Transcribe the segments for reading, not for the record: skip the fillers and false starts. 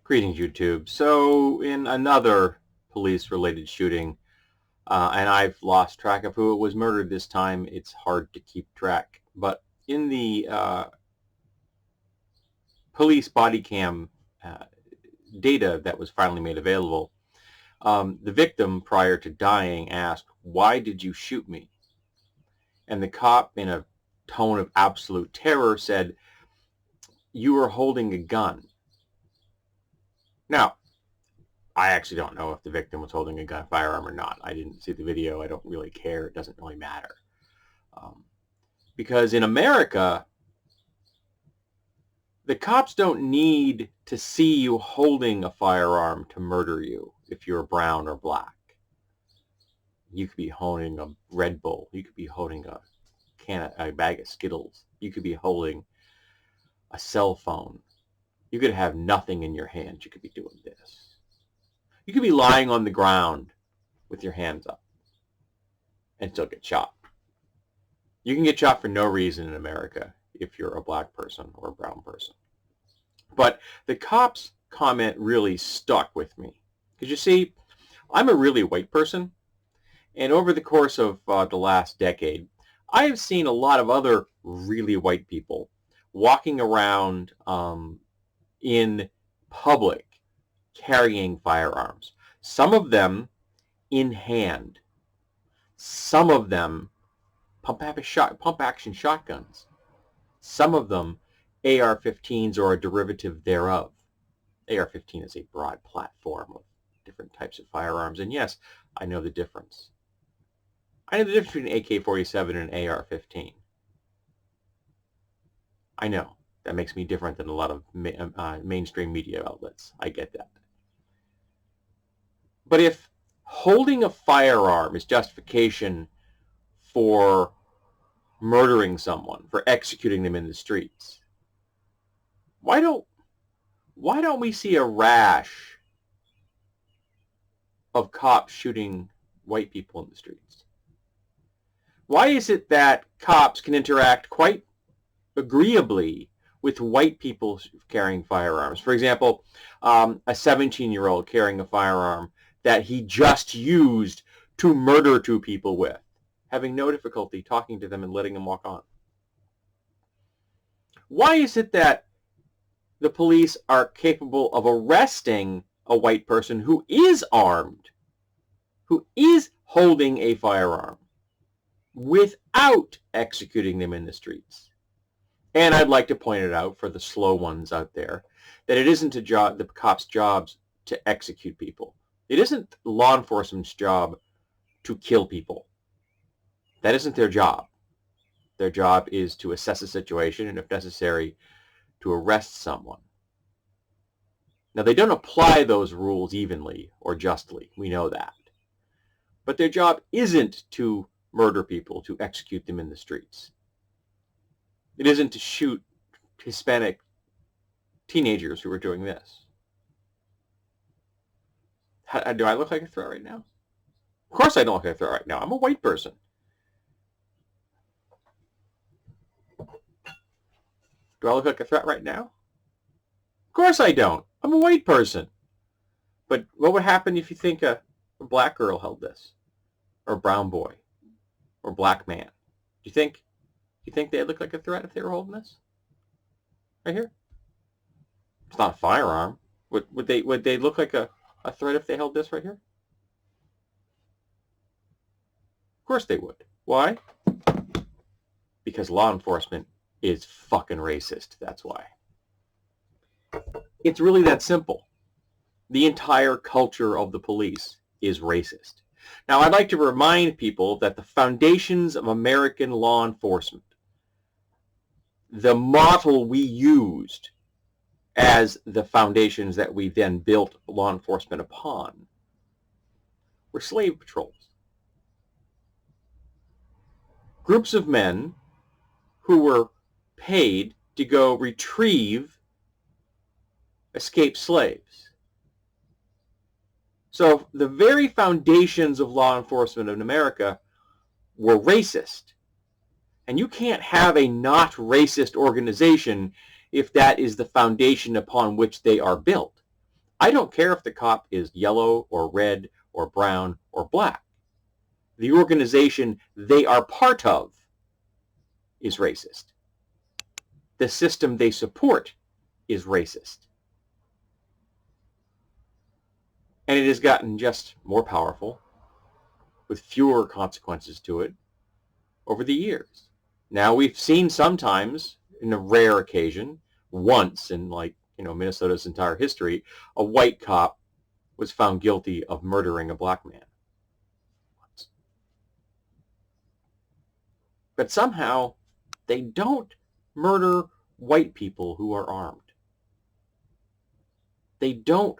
Greetings, YouTube. So, in another police-related shooting, and I've lost track of who it was murdered this time. It's hard to keep track. But in the police body cam data that was finally made available, the victim, prior to dying, asked, "Why did you shoot me?" And the cop, in a tone of absolute terror, said, "You were holding a gun." Now, I actually don't know if the victim was holding a gun firearm or not. I didn't see the video. I don't really care. It doesn't really matter. Because in America, the cops don't need to see you holding a firearm to murder you if you're brown or black. You could be holding a Red Bull. You could be holding a bag of Skittles. You could be holding a cell phone. You could have nothing in your hands. You could be doing this. You could be lying on the ground with your hands up and still get shot. You can get shot for no reason in America if you're a black person or a brown person. But the cops' comment really stuck with me. Because you see, I'm a really white person, and over the course of the last decade, I have seen a lot of other really white people walking around in public carrying firearms. Some of them in hand. Some of them pump action shotguns. Some of them AR-15s or a derivative thereof. AR-15 is a broad platform of different types of firearms, and yes, I know the difference. I know the difference between AK-47 and an AR-15. I know. That makes me different than a lot of mainstream media outlets. I get that. But if holding a firearm is justification for murdering someone, for executing them in the streets, why don't we see a rash of cops shooting white people in the streets? Why is it that cops can interact quite agreeably with white people carrying firearms? For example, a 17-year-old carrying a firearm that he just used to murder two people with, having no difficulty talking to them and letting them walk on. Why is it that the police are capable of arresting a white person who is armed, who is holding a firearm, without executing them in the streets? And I'd like to point it out for the slow ones out there that it isn't the cops' jobs to execute people. It isn't law enforcement's job to kill people. That isn't their job. Their job is to assess a situation and, if necessary, to arrest someone. Now, they don't apply those rules evenly or justly. We know that. But their job isn't to murder people, to execute them in the streets. It isn't to shoot Hispanic teenagers who are doing this. Do I look like a threat right now? Of course I don't look like a threat right now. I'm a white person. Do I look like a threat right now? Of course I don't. I'm a white person. But what would happen if you think a black girl held this? Or a brown boy? Or a black man? Do you think they'd look like a threat if they were holding this? Right here? It's not a firearm. Would they look like a threat if they held this right here? Of course they would. Why? Because law enforcement is fucking racist. That's why. It's really that simple. The entire culture of the police is racist. Now, I'd like to remind people that the foundations of American law enforcement, the model we used as the foundations that we then built law enforcement upon, were slave patrols. Groups of men who were paid to go retrieve escaped slaves. So the very foundations of law enforcement in America were racist. And you can't have a not racist organization if that is the foundation upon which they are built. I don't care if the cop is yellow or red or brown or black. The organization they are part of is racist. The system they support is racist. And it has gotten just more powerful with fewer consequences to it over the years. Now we've seen sometimes, in a rare occasion, once in Minnesota's entire history, a white cop was found guilty of murdering a black man. But somehow they don't murder white people who are armed. They don't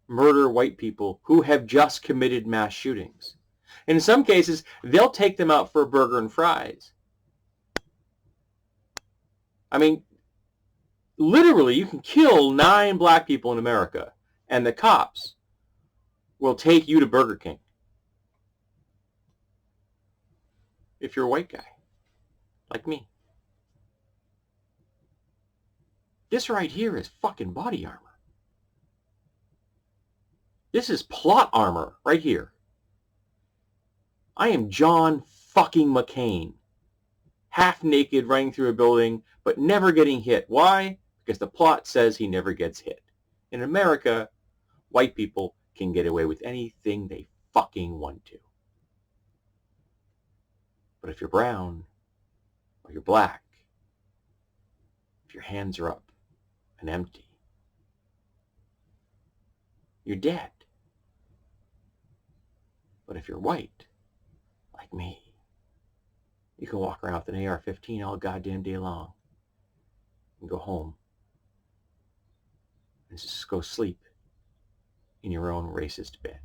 murder white people who have just committed mass shootings. In some cases, they'll take them out for a burger and fries. I mean, literally, you can kill 9 black people in America, and the cops will take you to Burger King if you're a white guy, like me. This right here is fucking body armor. This is plot armor right here. I am John fucking McCain, half naked running through a building, but never getting hit. Why? Because the plot says he never gets hit. In America, white people can get away with anything they fucking want to. But if you're brown, or you're black, if your hands are up and empty, you're dead. But if you're white, like me, you can walk around with an AR-15 all goddamn day long and go home and just go sleep in your own racist bed.